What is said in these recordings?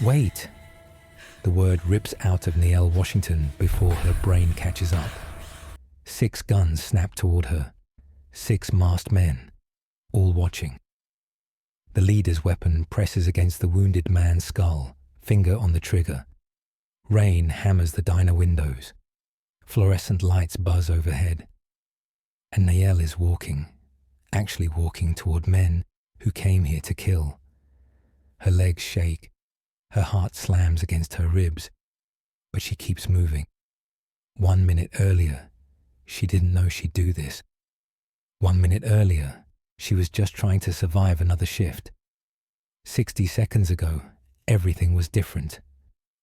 Wait! The word rips out of Niele Washington before her brain catches up. 6 guns snap toward her. 6 masked men, all watching. The leader's weapon presses against the wounded man's skull, finger on the trigger. Rain hammers the diner windows. Fluorescent lights buzz overhead. And Niele is walking, actually walking toward men who came here to kill. Her legs shake. Her heart slams against her ribs, but she keeps moving. 1 minute earlier, she didn't know she'd do this. 1 minute earlier, she was just trying to survive another shift. 60 seconds ago, everything was different.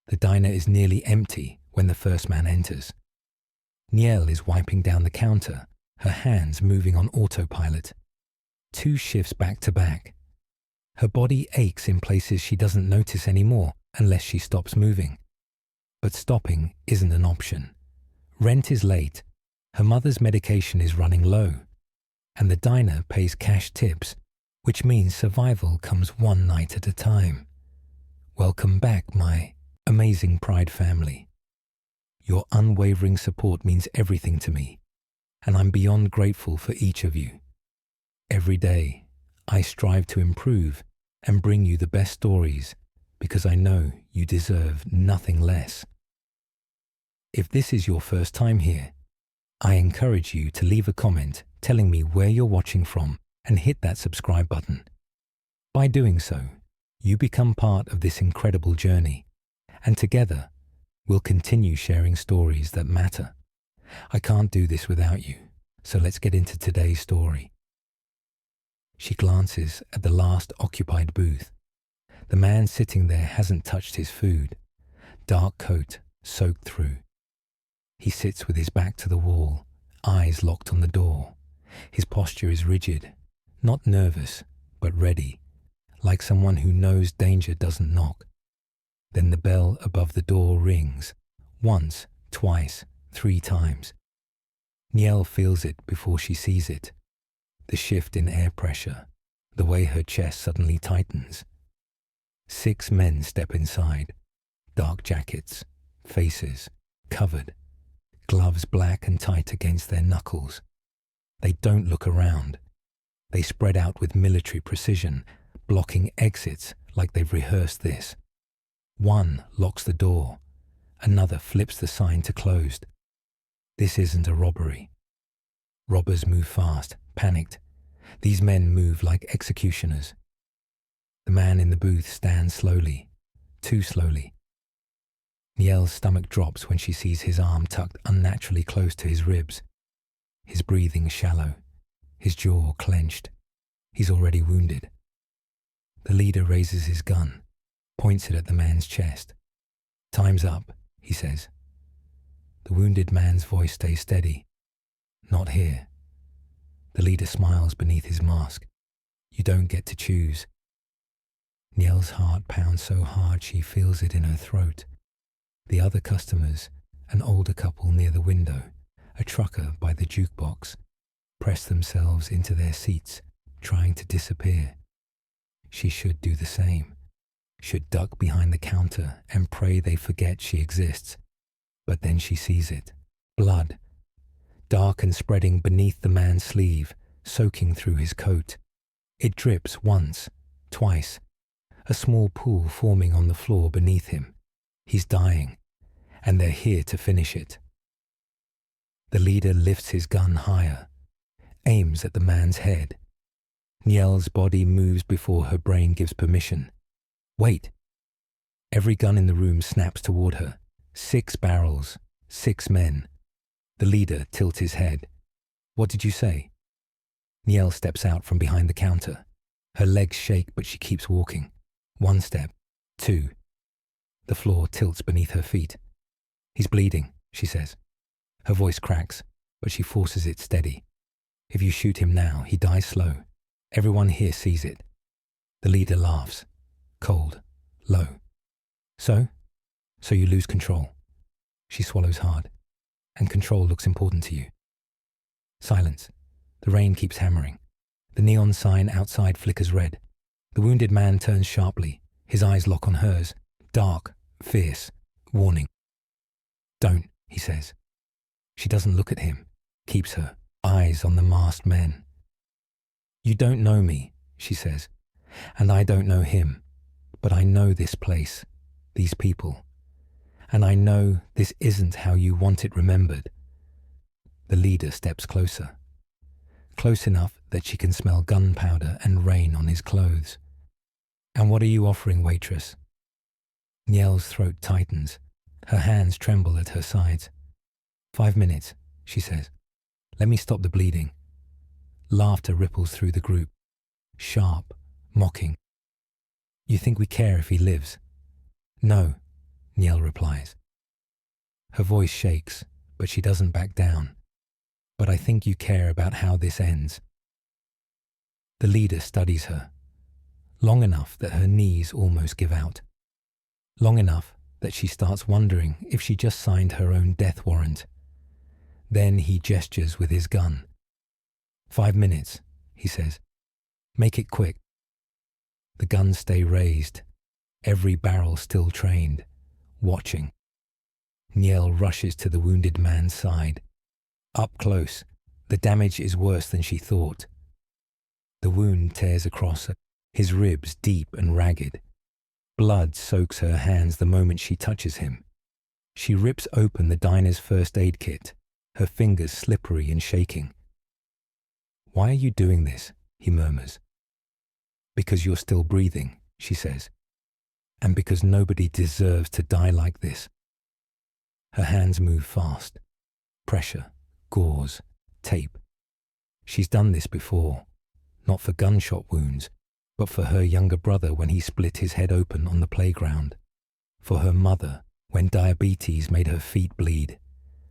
The diner is nearly empty when the first man enters. Niele is wiping down the counter, her hands moving on autopilot. 2 shifts back to back. Her body aches in places she doesn't notice anymore unless she stops moving. But stopping isn't an option. Rent is late, her mother's medication is running low, and the diner pays cash tips, which means survival comes one night at a time. Welcome back, my amazing Pride family. Your unwavering support means everything to me, and I'm beyond grateful for each of you. Every day, I strive to improve and bring you the best stories because I know you deserve nothing less. If this is your first time here, I encourage you to leave a comment telling me where you're watching from and hit that subscribe button. By doing so, you become part of this incredible journey, and together, we'll continue sharing stories that matter. I can't do this without you, so let's get into today's story. She glances at the last occupied booth. The man sitting there hasn't touched his food. Dark coat, soaked through. He sits with his back to the wall, eyes locked on the door. His posture is rigid, not nervous, but ready, like someone who knows danger doesn't knock. Then the bell above the door rings, once, twice, 3 times. Niele feels it before she sees it. The shift in air pressure, the way her chest suddenly tightens. 6 men step inside, dark jackets, faces, covered, gloves black and tight against their knuckles. They don't look around. They spread out with military precision, blocking exits like they've rehearsed this. One locks the door, another flips the sign to closed. This isn't a robbery. Robbers move fast, panicked. These men move like executioners. The man in the booth stands slowly, too slowly. Niele's stomach drops when she sees his arm tucked unnaturally close to his ribs. His breathing shallow, his jaw clenched. He's already wounded. The leader raises his gun, points it at the man's chest. "Time's up," he says. The wounded man's voice stays steady. "Not here." The leader smiles beneath his mask. "You don't get to choose." Niele's heart pounds so hard she feels it in her throat. The other customers, an older couple near the window, a trucker by the jukebox, press themselves into their seats, trying to disappear. She should do the same, should duck behind the counter and pray they forget she exists. But then she sees it. Blood. Dark and spreading beneath the man's sleeve, soaking through his coat. It drips once, twice, a small pool forming on the floor beneath him. He's dying, and they're here to finish it. The leader lifts his gun higher, aims at the man's head. Niele's body moves before her brain gives permission. Wait! Every gun in the room snaps toward her. 6 barrels, 6 men. The leader tilts his head. "What did you say?" Niele steps out from behind the counter. Her legs shake, but she keeps walking. 1 step, 2. The floor tilts beneath her feet. "He's bleeding," she says. Her voice cracks, but she forces it steady. "If you shoot him now, he dies slow. Everyone here sees it." The leader laughs, cold, low. So you lose control." She swallows hard. "And control looks important to you." Silence. The rain keeps hammering. The neon sign outside flickers red. The wounded man turns sharply. His eyes lock on hers, Dark, fierce, warning. Don't, he says. She doesn't look at him, keeps her eyes on the masked men. You don't know me, she says, and I don't know him, but I know this place, these people, and I know this isn't how you want it remembered. The leader steps closer, close enough that she can smell gunpowder and rain on his clothes. And what are you offering, waitress? Nielle's throat tightens. Her hands tremble at her sides. 5 minutes, she says. Let me stop the bleeding. Laughter ripples through the group. Sharp, mocking. You think we care if he lives? No, Nielle replies. Her voice shakes, but she doesn't back down. But I think you care about how this ends. The leader studies her, long enough that her knees almost give out. Long enough that she starts wondering if she just signed her own death warrant. Then he gestures with his gun. 5 minutes, he says. Make it quick. The guns stay raised, every barrel still trained, watching. Nielle rushes to the wounded man's side. Up close, the damage is worse than she thought. The wound tears across his ribs deep and ragged. Blood soaks her hands the moment she touches him. She rips open the diner's first aid kit, her fingers slippery and shaking. Why are you doing this? He murmurs. Because you're still breathing, she says, and because nobody deserves to die like this. Her hands move fast. Pressure, gauze, tape. She's done this before, not for gunshot wounds, but for her younger brother when he split his head open on the playground, for her mother when diabetes made her feet bleed.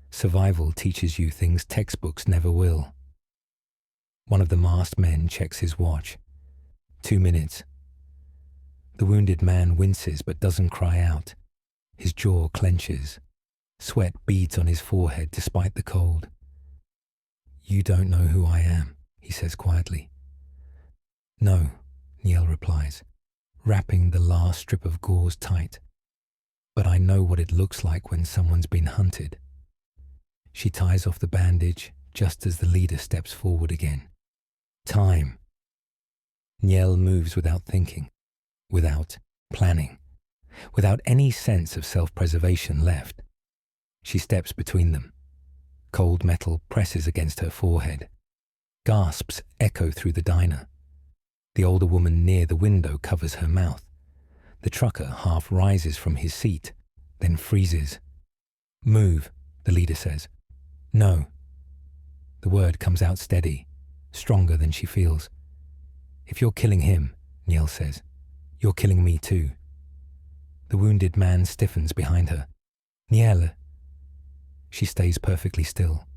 Survival teaches you things textbooks never will. One of the masked men checks his watch. 2 minutes. The wounded man winces but doesn't cry out. His jaw clenches. Sweat beads on his forehead despite the cold. You don't know who I am, he says quietly. No, Nielle replies, wrapping the last strip of gauze tight. But I know what it looks like when someone's been hunted. She ties off the bandage just as the leader steps forward again. Time. Nielle moves without thinking, without planning, without any sense of self-preservation left. She steps between them. Cold metal presses against her forehead. Gasps echo through the diner. The older woman near the window covers her mouth. The trucker half rises from his seat, then freezes. Move, the leader says. No. The word comes out steady, stronger than she feels. If you're killing him, Nielle says, you're killing me too. The wounded man stiffens behind her. Nielle. She stays perfectly still.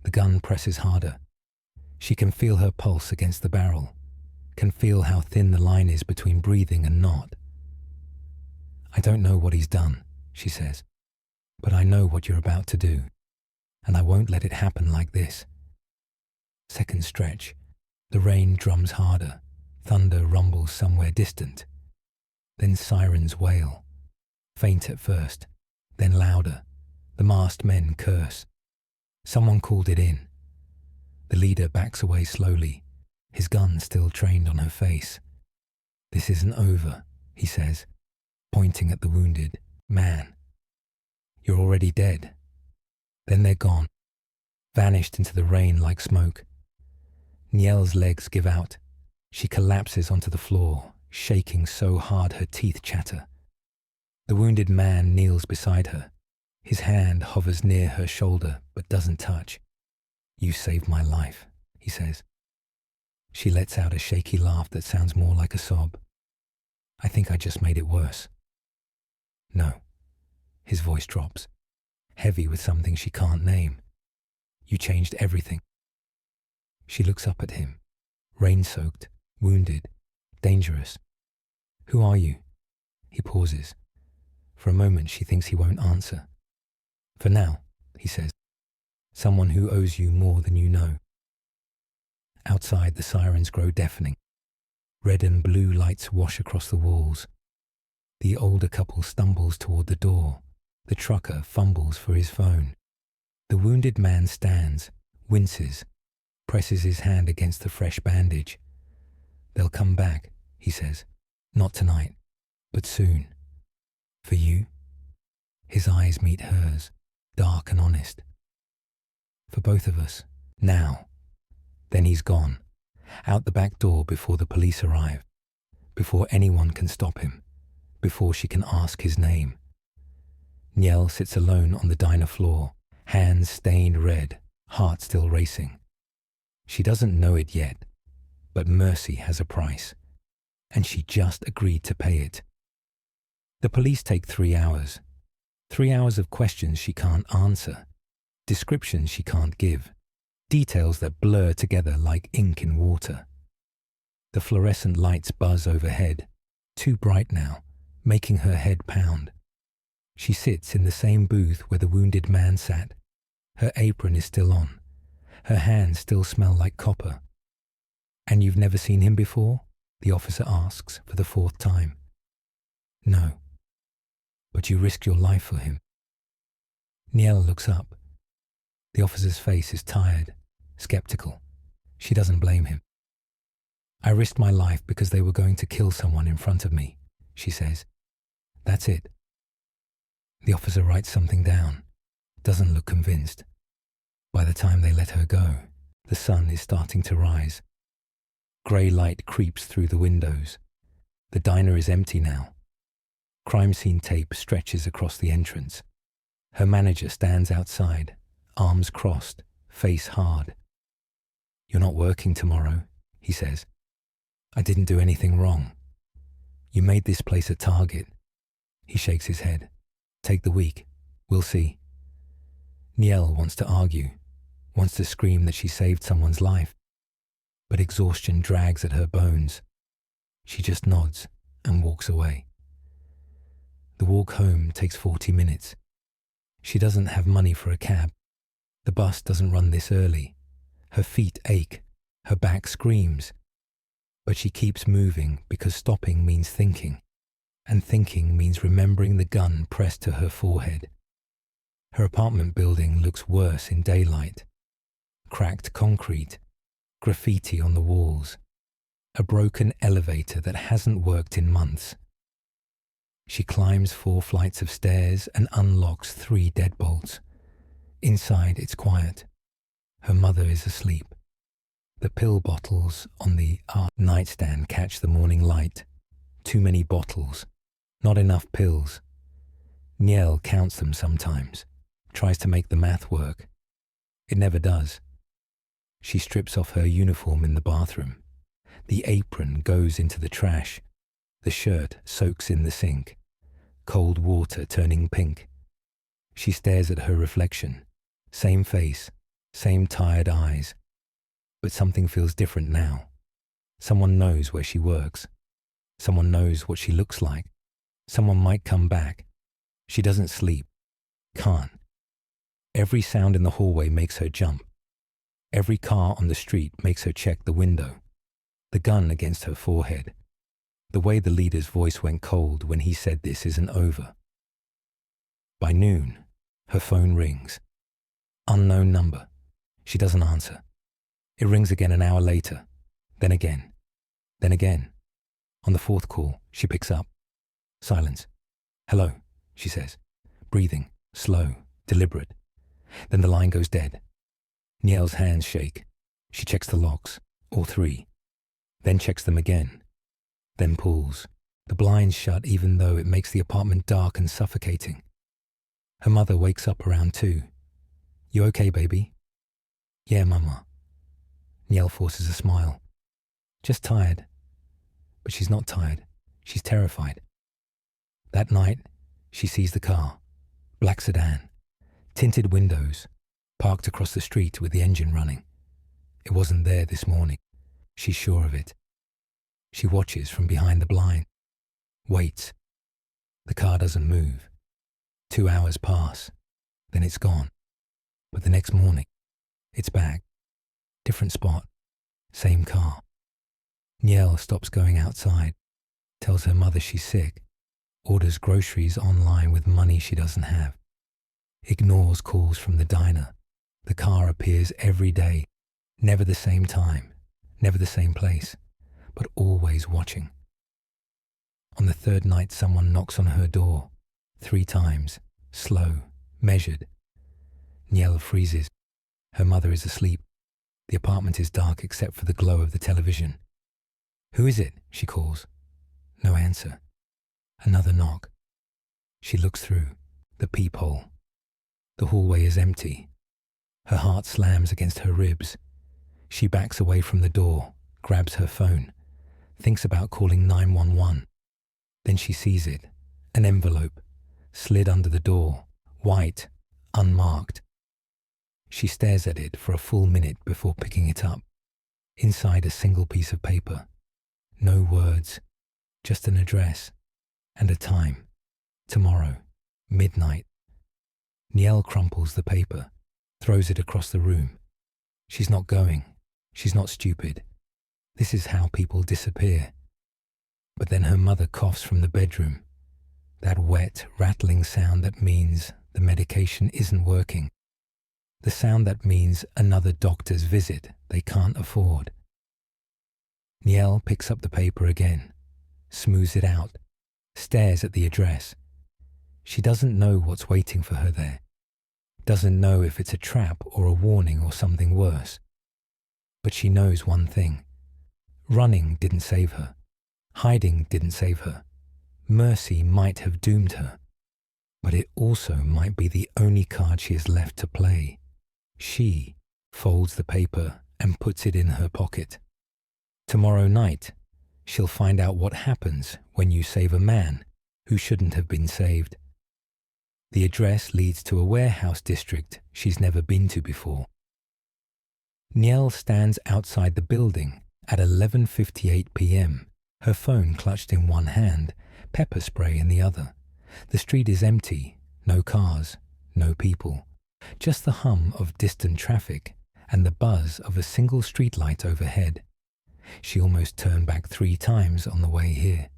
The gun presses harder. She can feel her pulse against the barrel, can feel how thin the line is between breathing and not. I don't know what he's done, she says, but I know what you're about to do, and I won't let it happen like this. Second stretch. The rain drums harder. Thunder rumbles somewhere distant. Then sirens wail. Faint at first, then louder. The masked men curse. Someone called it in. The leader backs away slowly, his gun still trained on her face. This isn't over, he says, pointing at the wounded man. You're already dead. Then they're gone, vanished into the rain like smoke. Nielle's legs give out. She collapses onto the floor, shaking so hard her teeth chatter. The wounded man kneels beside her. His hand hovers near her shoulder but doesn't touch. You saved my life, he says. She lets out a shaky laugh that sounds more like a sob. I think I just made it worse. No. His voice drops, heavy with something she can't name. You changed everything. She looks up at him, rain-soaked, wounded, dangerous. Who are you? He pauses. For a moment she thinks he won't answer. For now, he says, someone who owes you more than you know. Outside the sirens grow deafening. Red and blue lights wash across the walls. The older couple stumbles toward the door. The trucker fumbles for his phone. The wounded man stands, winces, presses his hand against the fresh bandage. "They'll come back," he says. "Not tonight, but soon. For you?" His eyes meet hers, dark and honest. "For both of us. Now." Then he's gone, out the back door before the police arrive, before anyone can stop him, before she can ask his name. Niel sits alone on the diner floor, hands stained red, heart still racing. She doesn't know it yet, but mercy has a price, and she just agreed to pay it. The police take 3 hours. 3 hours of questions she can't answer, descriptions she can't give, details that blur together like ink in water. The fluorescent lights buzz overhead, too bright now, making her head pound. She sits in the same booth where the wounded man sat. Her apron is still on. Her hands still smell like copper. "And you've never seen him before?" the officer asks for the 4th time. "No. But you risked your life for him." Niel looks up. The officer's face is tired, skeptical. She doesn't blame him. "I risked my life because they were going to kill someone in front of me," she says. "That's it." The officer writes something down, doesn't look convinced. By the time they let her go, the sun is starting to rise. Grey light creeps through the windows. The diner is empty now. Crime scene tape stretches across the entrance. Her manager stands outside, arms crossed, face hard. "You're not working tomorrow," he says. "I didn't do anything wrong. You made this place a target." He shakes his head. "Take the week. We'll see." Niel wants to argue, wants to scream that she saved someone's life, but exhaustion drags at her bones. She just nods and walks away. The walk home takes 40 minutes. She doesn't have money for a cab. The bus doesn't run this early. Her feet ache. Her back screams. But she keeps moving because stopping means thinking, and thinking means remembering the gun pressed to her forehead. Her apartment building looks worse in daylight. Cracked concrete, graffiti on the walls, a broken elevator that hasn't worked in months. She climbs 4 flights of stairs and unlocks 3 deadbolts. Inside, it's quiet. Her mother is asleep. The pill bottles on the art nightstand catch the morning light. Too many bottles. Not enough pills. Niel counts them sometimes, tries to make the math work. It never does. She strips off her uniform in the bathroom. The apron goes into the trash. The shirt soaks in the sink. Cold water turning pink. She stares at her reflection. Same face, same tired eyes. But something feels different now. Someone knows where she works. Someone knows what she looks like. Someone might come back. She doesn't sleep. Can't. Every sound in the hallway makes her jump. Every car on the street makes her check the window. The gun against her forehead. The way the leader's voice went cold when he said this isn't over. By noon, her phone rings. Unknown number. She doesn't answer. It rings again an hour later. Then again. Then again. On the 4th call, she picks up. Silence. "Hello," she says, breathing, slow, deliberate. Then the line goes dead. Niel's hands shake. She checks the locks, all 3. Then checks them again. Then pulls. The blinds shut even though it makes the apartment dark and suffocating. Her mother wakes up around 2. "You okay, baby?" "Yeah, Mama." Niel forces a smile. "Just tired." But she's not tired. She's terrified. That night, she sees the car. Black sedan. Tinted windows. Parked across the street with the engine running. It wasn't there this morning. She's sure of it. She watches from behind the blind. Waits. The car doesn't move. 2 hours pass. Then it's gone. But the next morning, it's back. Different spot. Same car. Niel stops going outside. Tells her mother she's sick. orders groceries online with money she doesn't have, ignores calls from the diner. The car appears every day, never the same time, never the same place, but always watching. On the third night, someone knocks on her door, 3 times, slow, measured. Niel freezes. Her mother is asleep. The apartment is dark except for the glow of the television. "Who is it?" she calls. No answer. Another knock. She looks through the peephole. The hallway is empty. Her heart slams against her ribs. She backs away from the door, grabs her phone, thinks about calling 911. Then she sees it, an envelope, slid under the door, white, unmarked. She stares at it for a full minute before picking it up. Inside, a single piece of paper. No words, just an address and a time. Tomorrow, midnight. Niel crumples the paper, throws it across the room. She's not going. She's not stupid. This is how people disappear. But then her mother coughs from the bedroom. That wet, rattling sound that means the medication isn't working. The sound that means another doctor's visit they can't afford. Niel picks up the paper again, smooths it out, stares at the address. She doesn't know what's waiting for her there. Doesn't know if it's a trap or a warning or something worse. But she knows one thing. Running didn't save her. Hiding didn't save her. Mercy might have doomed her. But it also might be the only card she has left to play. She folds the paper and puts it in her pocket. Tomorrow night, she'll find out what happens when you save a man who shouldn't have been saved. The address leads to a warehouse district she's never been to before. Niel stands outside the building at 11:58 p.m., her phone clutched in one hand, pepper spray in the other. The street is empty, no cars, no people, just the hum of distant traffic and the buzz of a single streetlight overhead. She almost turned back 3 times on the way here.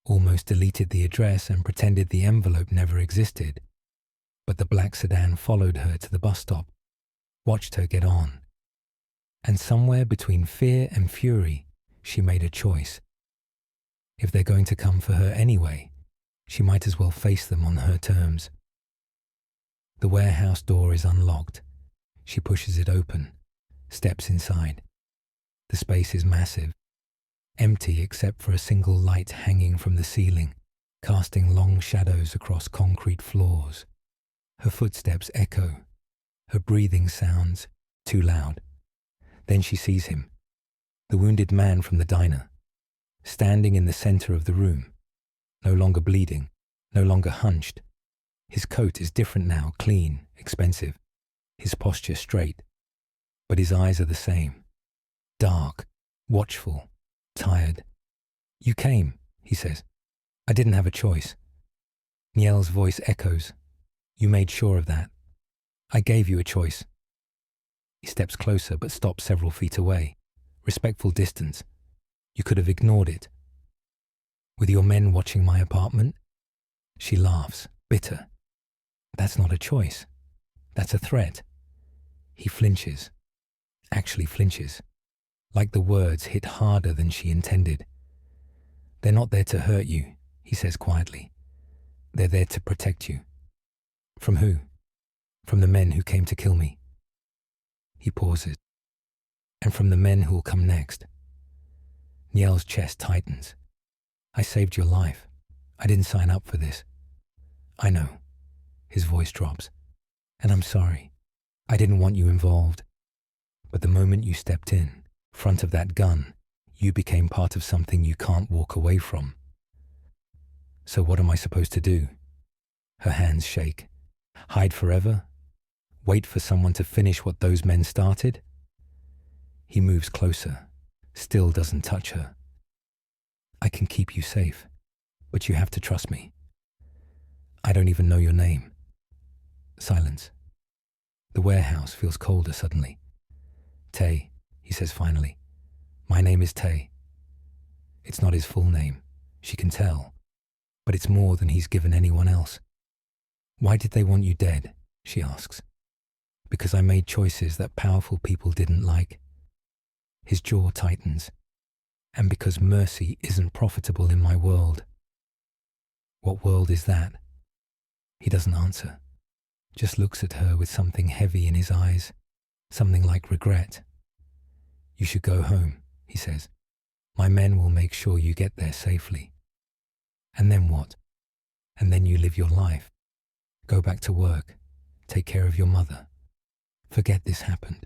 Almost deleted the address and pretended the envelope never existed. But the black sedan followed her to the bus stop, watched her get on. And somewhere between fear and fury, she made a choice. If they're going to come for her anyway, she might as well face them on her terms. The warehouse door is unlocked. She pushes it open, steps inside. The space is massive, empty except for a single light hanging from the ceiling, casting long shadows across concrete floors. Her footsteps echo. Her breathing sounds too loud. Then she sees him, the wounded man from the diner, standing in the center of the room, no longer bleeding, no longer hunched. His coat is different now, clean, expensive, his posture straight, but his eyes are the same, dark, watchful, tired. "You came," he says. "I didn't have a choice." Niel's voice echoes. "You made sure of that. I gave you a choice." He steps closer but stops several feet away. Respectful distance. "You could have ignored it." "With your men watching my apartment?" She laughs, bitter. "That's not a choice. That's a threat." He flinches. Actually flinches. Like the words hit harder than she intended. "They're not there to hurt you," he says quietly. "They're there to protect you." "From who?" "From the men who came to kill me." He pauses. "And from the men who will come next." Niel's chest tightens. "I saved your life. I didn't sign up for this." "I know." His voice drops. "And I'm sorry. I didn't want you involved. But the moment you stepped in, front of that gun, you became part of something you can't walk away from." "So what am I supposed to do?" Her hands shake. "Hide forever? Wait for someone to finish what those men started?" He moves closer, still doesn't touch her. "I can keep you safe, but you have to trust me. I don't even know your name." Silence. The warehouse feels colder suddenly. "Tay," he says finally. "My name is Tay." It's not his full name. She can tell. but it's more than he's given anyone else. Why did they want you dead? She asks. Because I made choices that powerful people didn't like. His jaw tightens. And because mercy isn't profitable in my world. What world is that? He doesn't answer, just looks at her with something heavy in his eyes, something like regret. You should go home, he says. My men will make sure you get there safely. And then what? And then you live your life. Go back to work. Take care of your mother. Forget this happened.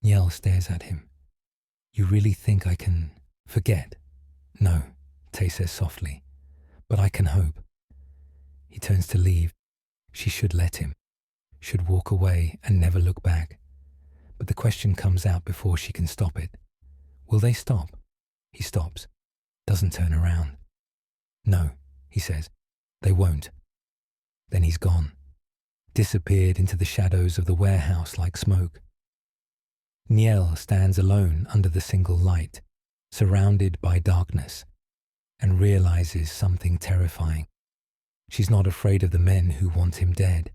Niel stares at him. You really think I can forget? No, Tay says softly, but I can hope. He turns to leave. She should let him, should walk away and never look back. But the question comes out before she can stop it. Will they stop? He stops, doesn't turn around. No, he says, they won't. Then he's gone, disappeared into the shadows of the warehouse like smoke. Niel stands alone under the single light, surrounded by darkness, and realizes something terrifying. She's not afraid of the men who want him dead.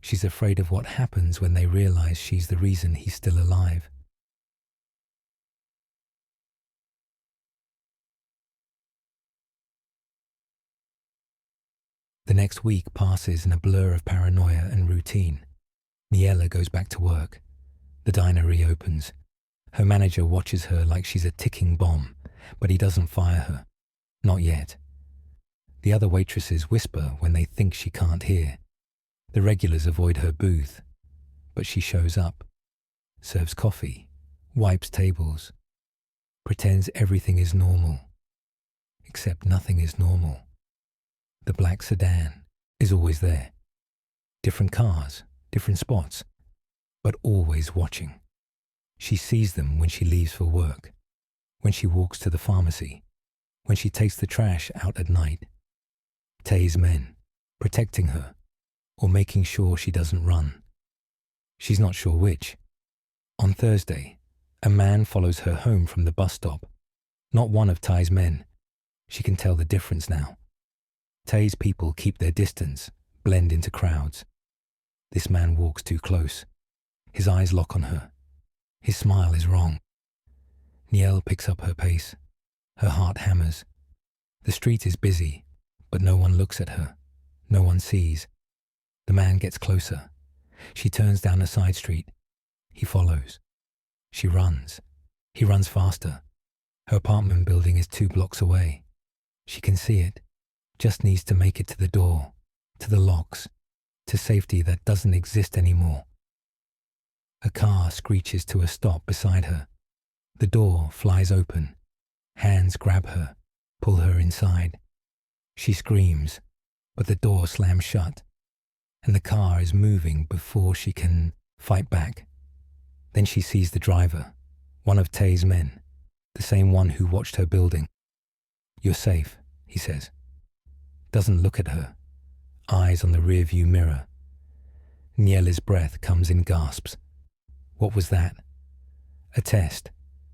She's afraid of what happens when they realize she's the reason he's still alive. The next week passes in a blur of paranoia and routine. Niela goes back to work. The diner reopens. Her manager watches her like she's a ticking bomb, but he doesn't fire her. Not yet. The other waitresses whisper when they think she can't hear. The regulars avoid her booth, but she shows up, serves coffee, wipes tables, pretends everything is normal, except nothing is normal. The black sedan is always there. Different cars, different spots, but always watching. She sees them when she leaves for work, when she walks to the pharmacy, when she takes the trash out at night. Tay's men, protecting her, or making sure she doesn't run. She's not sure which. On Thursday, a man follows her home from the bus stop. Not one of Tay's men. She can tell the difference now. Tay's people keep their distance, blend into crowds. This man walks too close. His eyes lock on her. His smile is wrong. Niel picks up her pace. Her heart hammers. The street is busy, but no one looks at her. No one sees. The man gets closer. She turns down a side street. He follows. She runs. He runs faster. Her apartment building is 2 blocks away. She can see it. Just needs to make it to the door, to the locks, to safety that doesn't exist anymore. A car screeches to a stop beside her. The door flies open. Hands grab her, pull her inside. She screams, but the door slams shut, and the car is moving before she can fight back. Then she sees the driver, one of Tay's men, the same one who watched her building. You're safe, he says. Doesn't look at her, eyes on the rearview mirror. Niela's breath comes in gasps. What was that? A test.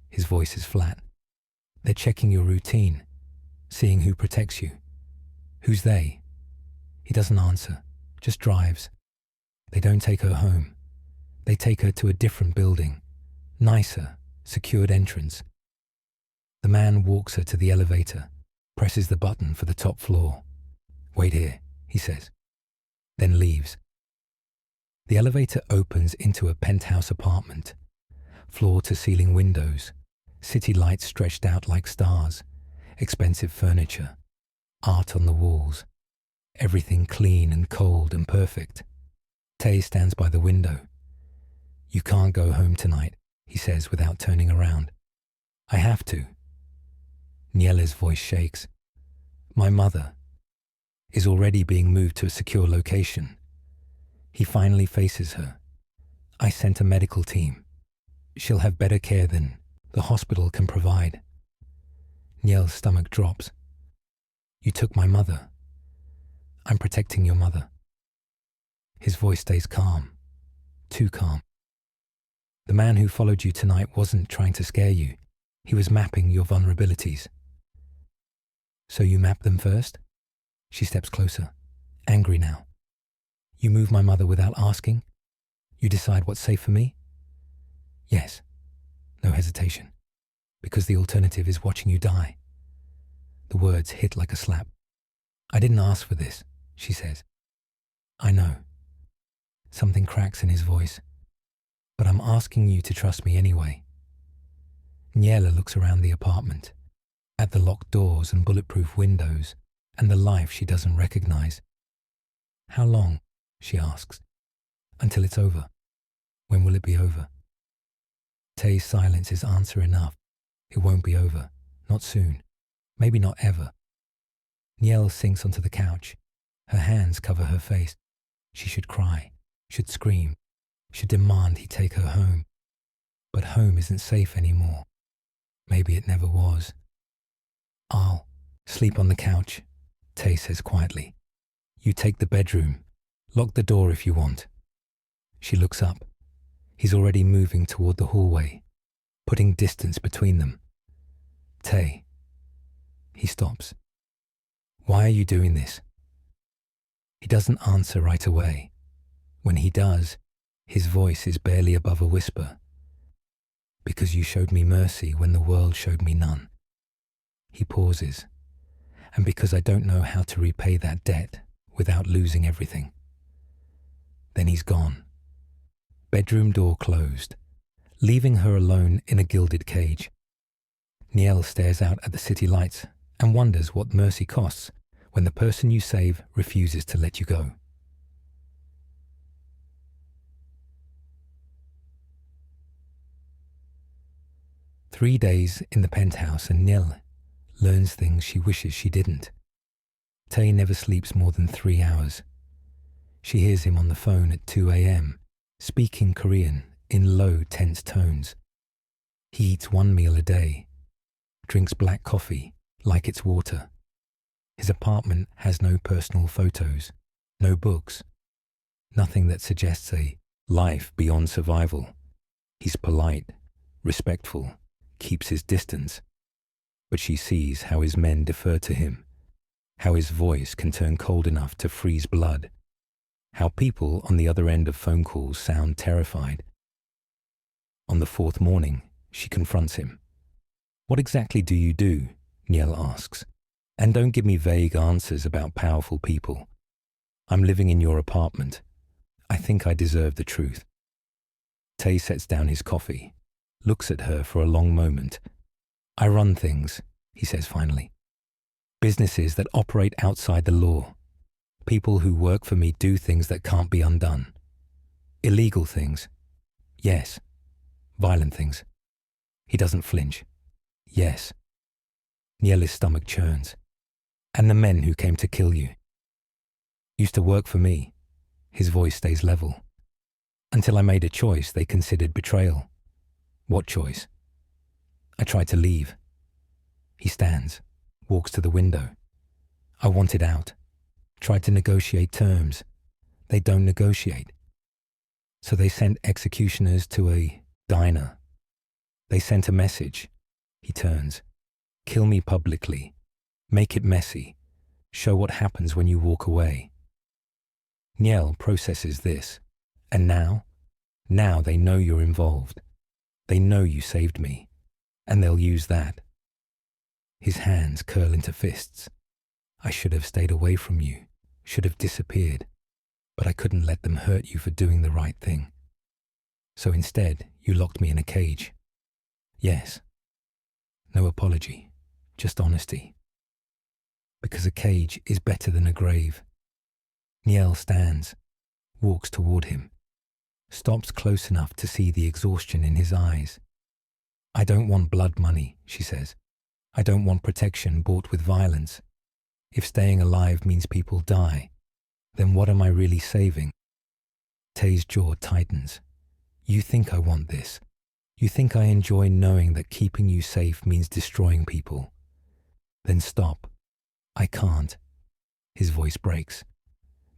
His voice is flat. They're checking your routine, seeing who protects you. Who's they? He doesn't answer, just drives. They don't take her home. They take her to a different building, nicer, secured entrance. The man walks her to the elevator, presses the button for the top floor. Wait here, he says, then leaves. The elevator opens into a penthouse apartment, floor-to-ceiling windows, city lights stretched out like stars, expensive furniture, art on the walls, everything clean and cold and perfect. Tay stands by the window. You can't go home tonight, he says without turning around. I have to. Niela's voice shakes. My mother is already being moved to a secure location. He finally faces her. I sent a medical team. She'll have better care than the hospital can provide. Niel's stomach drops. You took my mother. I'm protecting your mother. His voice stays calm, too calm. The man who followed you tonight wasn't trying to scare you. He was mapping your vulnerabilities. So you mapped them first? She steps closer, angry now. You move my mother without asking? You decide what's safe for me? Yes. No hesitation. Because the alternative is watching you die. The words hit like a slap. I didn't ask for this, she says. I know. Something cracks in his voice. But I'm asking you to trust me anyway. Niela looks around the apartment, at the locked doors and bulletproof windows, and the life she doesn't recognize. How long? She asks. Until it's over. When will it be over? Tay's silence is answer enough. It won't be over. Not soon. Maybe not ever. Niel sinks onto the couch. Her hands cover her face. She should cry, should scream, should demand he take her home. But home isn't safe anymore. Maybe it never was. I'll sleep on the couch, Tay says quietly. You take the bedroom. Lock the door if you want. She looks up. He's already moving toward the hallway, putting distance between them. Tay. He stops. Why are you doing this? He doesn't answer right away. When he does, his voice is barely above a whisper. Because you showed me mercy when the world showed me none. He pauses. And because I don't know how to repay that debt without losing everything. Then he's gone. Bedroom door closed, leaving her alone in a gilded cage. Niel stares out at the city lights and wonders what mercy costs when the person you save refuses to let you go. Three days in the penthouse and Niel learns things she wishes she didn't. Tay never sleeps more than 3 hours. She hears him on the phone at 2 a.m., speaking Korean in low, tense tones. He eats 1 meal a day, drinks black coffee like it's water. His apartment has no personal photos, no books, nothing that suggests a life beyond survival. He's polite, respectful, keeps his distance, but she sees how his men defer to him, how his voice can turn cold enough to freeze blood, how people on the other end of phone calls sound terrified. On the 4th morning, she confronts him. What exactly do you do? Niel asks. And don't give me vague answers about powerful people. I'm living in your apartment. I think I deserve the truth. Tay sets down his coffee, looks at her for a long moment. I run things, he says finally. Businesses that operate outside the law. People who work for me do things that can't be undone. Illegal things. Yes. Violent things. He doesn't flinch. Yes. Niela's stomach churns. And the men who came to kill you. Used to work for me. His voice stays level. Until I made a choice they considered betrayal. What choice? I tried to leave. He stands, walks to the window. I wanted out. Tried to negotiate terms. They don't negotiate. So they sent executioners to a diner. They sent a message. He turns. Kill me publicly. Make it messy. Show what happens when you walk away. Niel processes this. And now? Now they know you're involved. They know you saved me. And they'll use that. His hands curl into fists. I should have stayed away from you. Should have disappeared. But I couldn't let them hurt you for doing the right thing. So instead, you locked me in a cage. Yes. No apology. Just honesty. Because a cage is better than a grave. Niel stands, walks toward him, stops close enough to see the exhaustion in his eyes. I don't want blood money, she says. I don't want protection bought with violence. If staying alive means people die, then what am I really saving? Tay's jaw tightens. You think I want this. You think I enjoy knowing that keeping you safe means destroying people. Then stop. I can't. His voice breaks.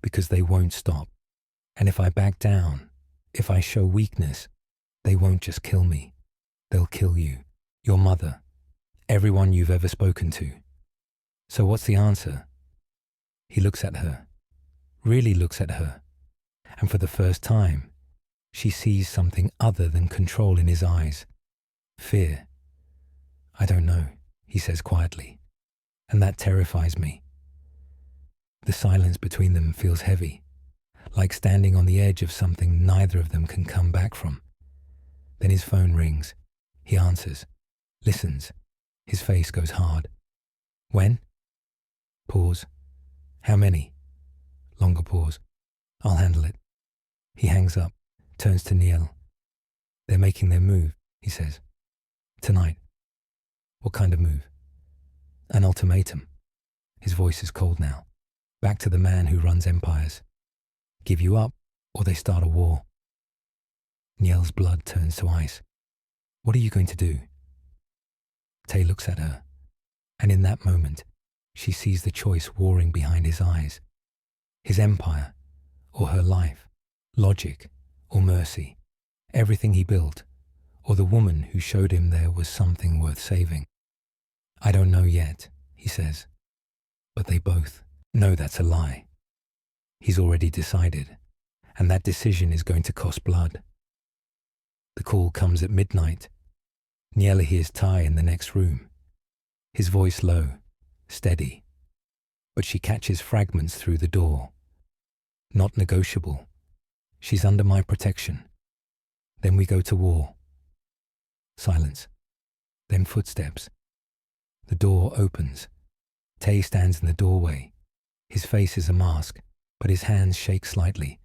Because they won't stop. And if I back down, if I show weakness, they won't just kill me. They'll kill you, your mother, everyone you've ever spoken to. So what's the answer? He looks at her, really looks at her, and for the first time, she sees something other than control in his eyes. Fear. I don't know, he says quietly, and that terrifies me. The silence between them feels heavy, like standing on the edge of something neither of them can come back from. Then his phone rings. He answers, listens. His face goes hard. When? Pause. How many? Longer pause. I'll handle it. He hangs up, turns to Neil. They're making their move, he says. Tonight. What kind of move? An ultimatum. His voice is cold now. Back to the man who runs empires. Give you up, or they start a war. Niel's blood turns to ice. What are you going to do? Tay looks at her, and in that moment, she sees the choice warring behind his eyes. His empire, or her life, logic, or mercy, everything he built, or the woman who showed him there was something worth saving. I don't know yet, he says, but they both know that's a lie. He's already decided, and that decision is going to cost blood. The call comes at midnight. Niela hears Ty in the next room. His voice low, steady, but she catches fragments through the door. Not negotiable. She's under my protection. Then we go to war. Silence. Then footsteps. The door opens. Tay stands in the doorway. His face is a mask, but his hands shake slightly,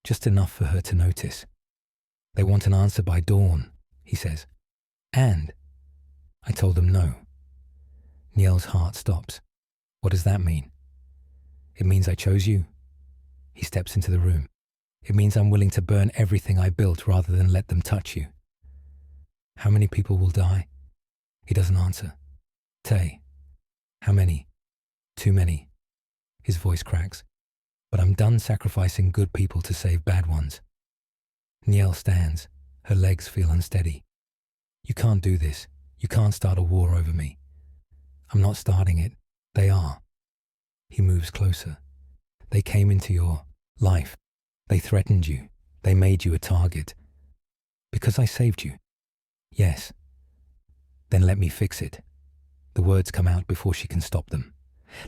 just enough for her to notice. They want an answer by dawn, he says. And I told them no. Niel's heart stops. What does that mean? It means I chose you. He steps into the room. It means I'm willing to burn everything I built rather than let them touch you. How many people will die? He doesn't answer. Tay. How many? Too many. His voice cracks. But I'm done sacrificing good people to save bad ones. Niel stands. Her legs feel unsteady. You can't do this. You can't start a war over me. I'm not starting it. They are. He moves closer. They came into your life. They threatened you. They made you a target. Because I saved you. Yes. Then let me fix it. The words come out before she can stop them.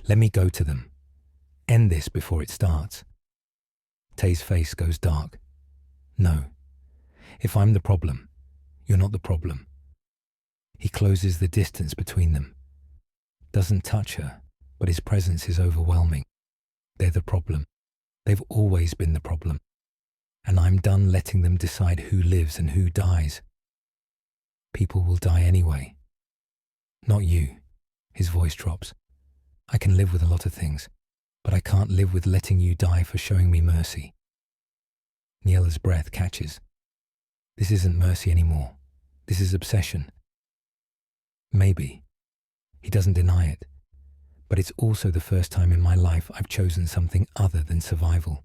Let me go to them. End this before it starts. Tay's face goes dark. No. If I'm the problem, you're not the problem. He closes the distance between them. Doesn't touch her, but his presence is overwhelming. They're the problem. They've always been the problem. And I'm done letting them decide who lives and who dies. People will die anyway. Not you. His voice drops. I can live with a lot of things, but I can't live with letting you die for showing me mercy. Niela's breath catches. This isn't mercy anymore. This is obsession. Maybe. He doesn't deny it. But it's also the first time in my life I've chosen something other than survival.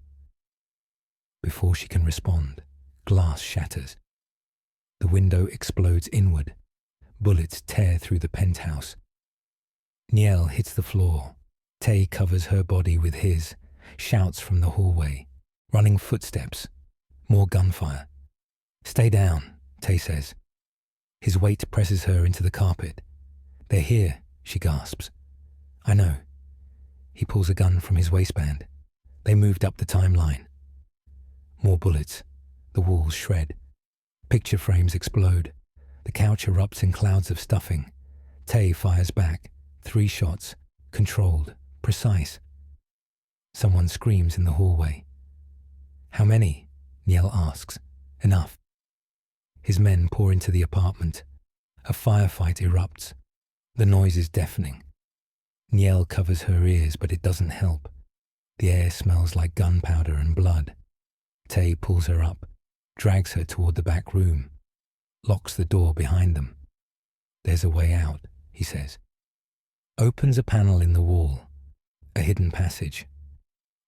Before she can respond, glass shatters. The window explodes inward. Bullets tear through the penthouse. Niel hits the floor. Tay covers her body with his, shouts from the hallway. Running footsteps. More gunfire. Stay down, Tay says. His weight presses her into the carpet. They're here, she gasps. I know. He pulls a gun from his waistband. They moved up the timeline. More bullets. The walls shred. Picture frames explode. The couch erupts in clouds of stuffing. Tay fires back. 3 shots. Controlled. Precise. Someone screams in the hallway. How many? Niel asks. Enough. His men pour into the apartment. A firefight erupts. The noise is deafening. Niel covers her ears, but it doesn't help. The air smells like gunpowder and blood. Tay pulls her up, drags her toward the back room, locks the door behind them. There's a way out, he says. Opens a panel in the wall, a hidden passage.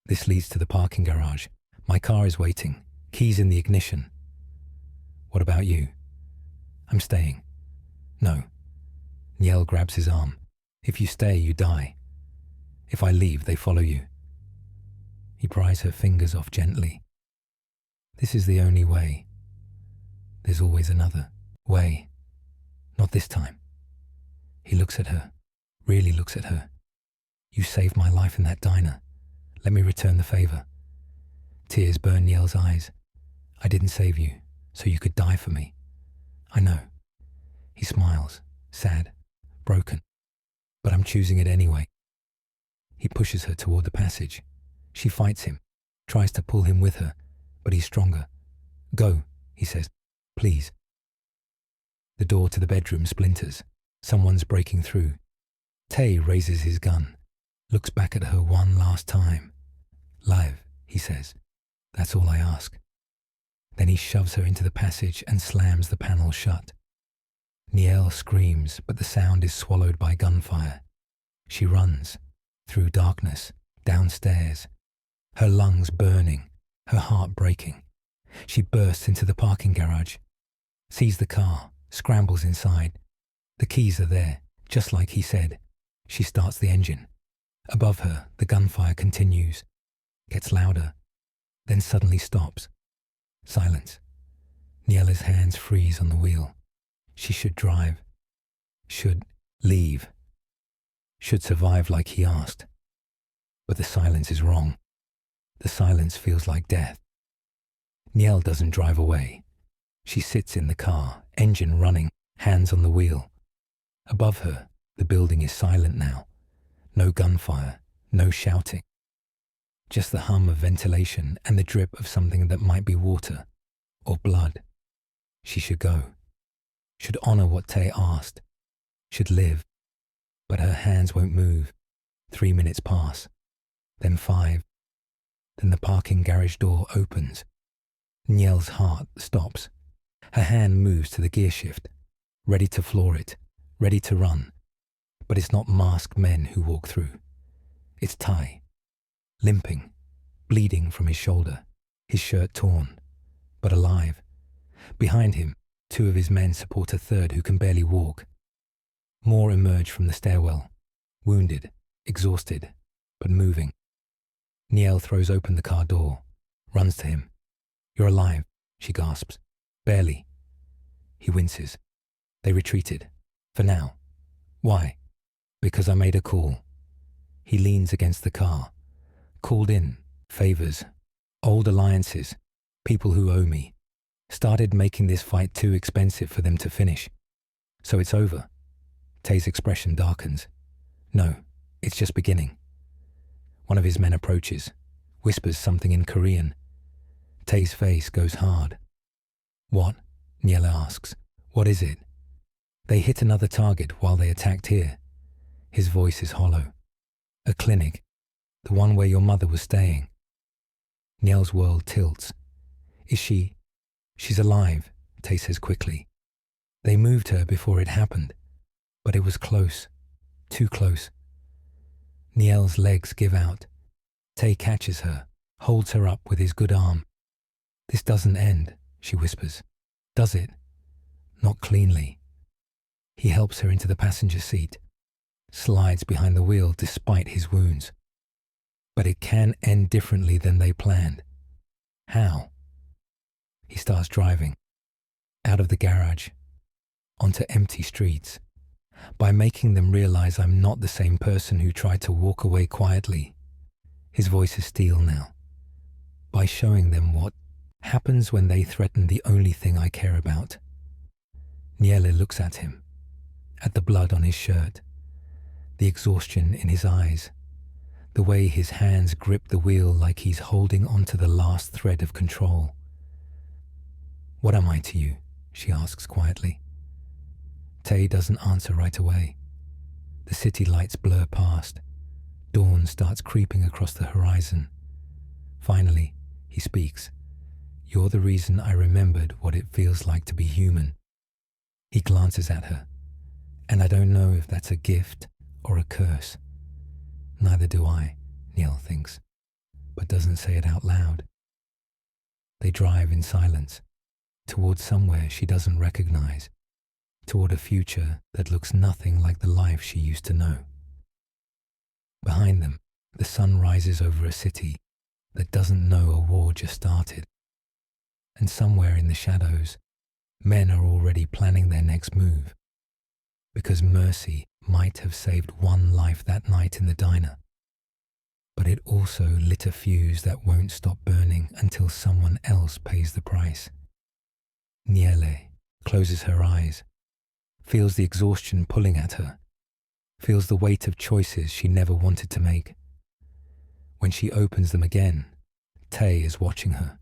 This leads to the parking garage. My car is waiting, keys in the ignition. What about you? I'm staying. No. Niel grabs his arm. If you stay, you die. If I leave, they follow you. He pries her fingers off gently. This is the only way. There's always another way. Not this time. He looks at her, really looks at her. You saved my life in that diner. Let me return the favor. Tears burn Niel's eyes. I didn't save you, so you could die for me. I know. He smiles, sad, broken. But I'm choosing it anyway. He pushes her toward the passage. She fights him, tries to pull him with her, but he's stronger. Go, he says, please. The door to the bedroom splinters. Someone's breaking through. Tay raises his gun, looks back at her one last time. Live, he says. That's all I ask. Then he shoves her into the passage and slams the panel shut. Niel screams, but the sound is swallowed by gunfire. She runs, through darkness, downstairs, her lungs burning, her heart breaking. She bursts into the parking garage, sees the car, scrambles inside. The keys are there, just like he said. She starts the engine. Above her, the gunfire continues, gets louder, then suddenly stops. Silence. Niela's hands freeze on the wheel. She should drive. Should leave. Should survive like he asked. But the silence is wrong. The silence feels like death. Niel doesn't drive away. She sits in the car, engine running, hands on the wheel. Above her, the building is silent now. No gunfire, no shouting. Just the hum of ventilation and the drip of something that might be water or blood. She should go. Should honor what Tay asked. Should live. But her hands won't move. 3 minutes pass. Then 5. Then the parking garage door opens. Niel's heart stops. Her hand moves to the gear shift, ready to floor it, ready to run. But it's not masked men who walk through. It's Tay, limping, bleeding from his shoulder, his shirt torn, but alive. Behind him, 2 of his men support a third who can barely walk. More emerge from the stairwell, wounded, exhausted, but moving. Niel throws open the car door, runs to him. You're alive, she gasps. Barely. He winces. They retreated. For now. Why? Because I made a call. He leans against the car. Called in. Favors. Old alliances. People who owe me. Started making this fight too expensive for them to finish. So it's over. Tay's expression darkens. No, it's just beginning. One of his men approaches, whispers something in Korean. Tay's face goes hard. What? Niela asks. What is it? They hit another target while they attacked here. His voice is hollow. A clinic. The one where your mother was staying. Niel's world tilts. Is she? She's alive, Tay says quickly. They moved her before it happened. But it was close. Too close. Niel's legs give out. Tay catches her, holds her up with his good arm. This doesn't end, she whispers. Does it? Not cleanly. He helps her into the passenger seat, slides behind the wheel despite his wounds. But it can end differently than they planned. How? He starts driving, out of the garage, onto empty streets, by making them realize I'm not the same person who tried to walk away quietly. His voice is steel now. By showing them what happens when they threaten the only thing I care about. Niele looks at him, at the blood on his shirt, the exhaustion in his eyes, the way his hands grip the wheel like he's holding onto the last thread of control. What am I to you? She asks quietly. Tay doesn't answer right away. The city lights blur past. Dawn starts creeping across the horizon. Finally, he speaks. You're the reason I remembered what it feels like to be human. He glances at her, and I don't know if that's a gift or a curse. Neither do I, Niel thinks, but doesn't say it out loud. They drive in silence, toward somewhere she doesn't recognize, toward a future that looks nothing like the life she used to know. Behind them, the sun rises over a city, that doesn't know a war just started. And somewhere in the shadows, men are already planning their next move, because mercy might have saved one life that night in the diner. But it also lit a fuse that won't stop burning until someone else pays the price. Niele closes her eyes, feels the exhaustion pulling at her, feels the weight of choices she never wanted to make. When she opens them again, Tay is watching her.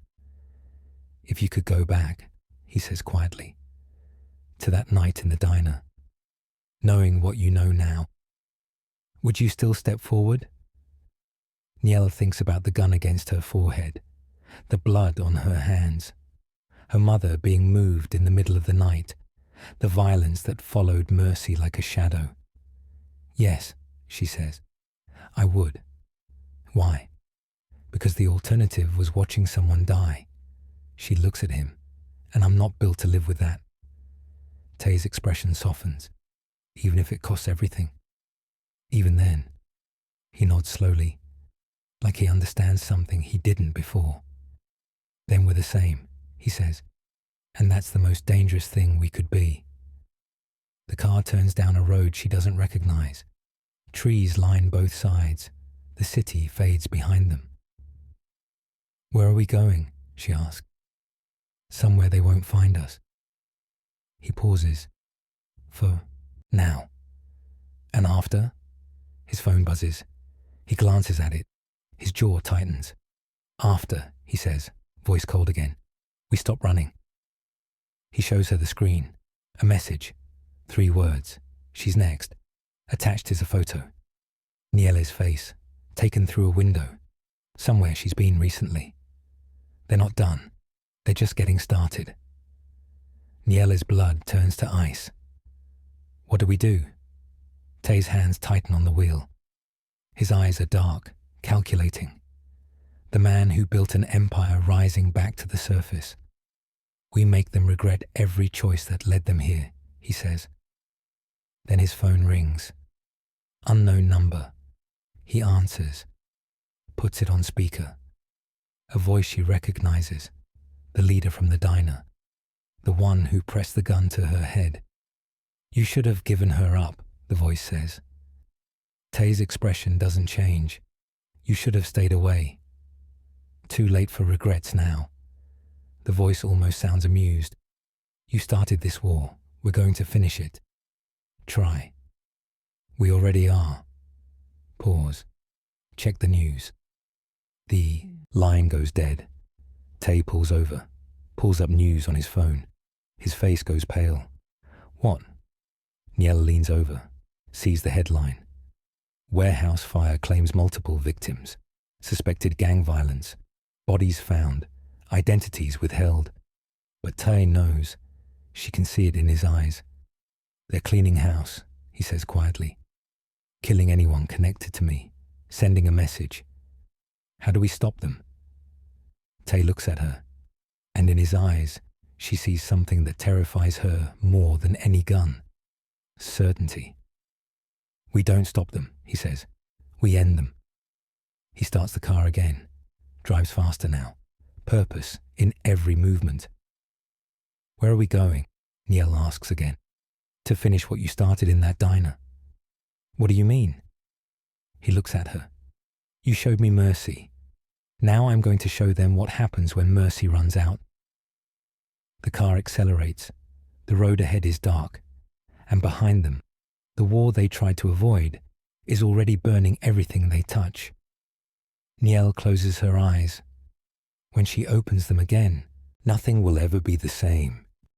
"If you could go back," he says quietly, "to that night in the diner, knowing what you know now, would you still step forward?" Niele thinks about the gun against her forehead, the blood on her hands, her mother being moved in the middle of the night, the violence that followed Mercy like a shadow. "Yes," she says, "I would." Why? Because the alternative was watching someone die. She looks at him, and I'm not built to live with that. Tay's expression softens, even if it costs everything. Even then, he nods slowly, like he understands something he didn't before. "Then we're the same," he says, "and that's the most dangerous thing we could be." The car turns down a road she doesn't recognize. Trees line both sides. The city fades behind them. "Where are we going?" she asks. "Somewhere they won't find us." He pauses. "For now. And after?" His phone buzzes. He glances at it. His jaw tightens. "After," he says, voice cold again, "we stop running." He shows her the screen. A message. 3 words. She's next. Attached is a photo. Niele's face, taken through a window. Somewhere she's been recently. They're not done. They're just getting started. Niele's blood turns to ice. What do we do? Tay's hands tighten on the wheel. His eyes are dark, calculating. The man who built an empire rising back to the surface. "We make them regret every choice that led them here," he says. Then his phone rings. Unknown number. He answers, puts it on speaker. A voice she recognizes, the leader from the diner, the one who pressed the gun to her head. "You should have given her up," the voice says. Tay's expression doesn't change. "You should have stayed away." Too late for regrets now. The voice almost sounds amused. "You started this war. We're going to finish it. Try." "We already are." Pause. Check the news. The line goes dead. Tay pulls over, pulls up news on his phone. His face goes pale. "What?" Niele leans over, sees the headline. "Warehouse fire claims multiple victims. Suspected gang violence. Bodies found. Identities withheld." But Tay knows. She can see it in his eyes. "They're cleaning house," he says quietly. "Killing anyone connected to me. Sending a message. How do we stop them?" Tay looks at her, and in his eyes, she sees something that terrifies her more than any gun. Certainty. "We don't stop them," he says. "We end them." He starts the car again, drives faster now, purpose in every movement. "Where are we going?" Niele asks again. "To finish what you started in that diner." "What do you mean?" He looks at her. "You showed me mercy. Now I'm going to show them what happens when mercy runs out." The car accelerates. The road ahead is dark. And behind them, the war they tried to avoid is already burning everything they touch. Niele closes her eyes. When she opens them again, nothing will ever be the same.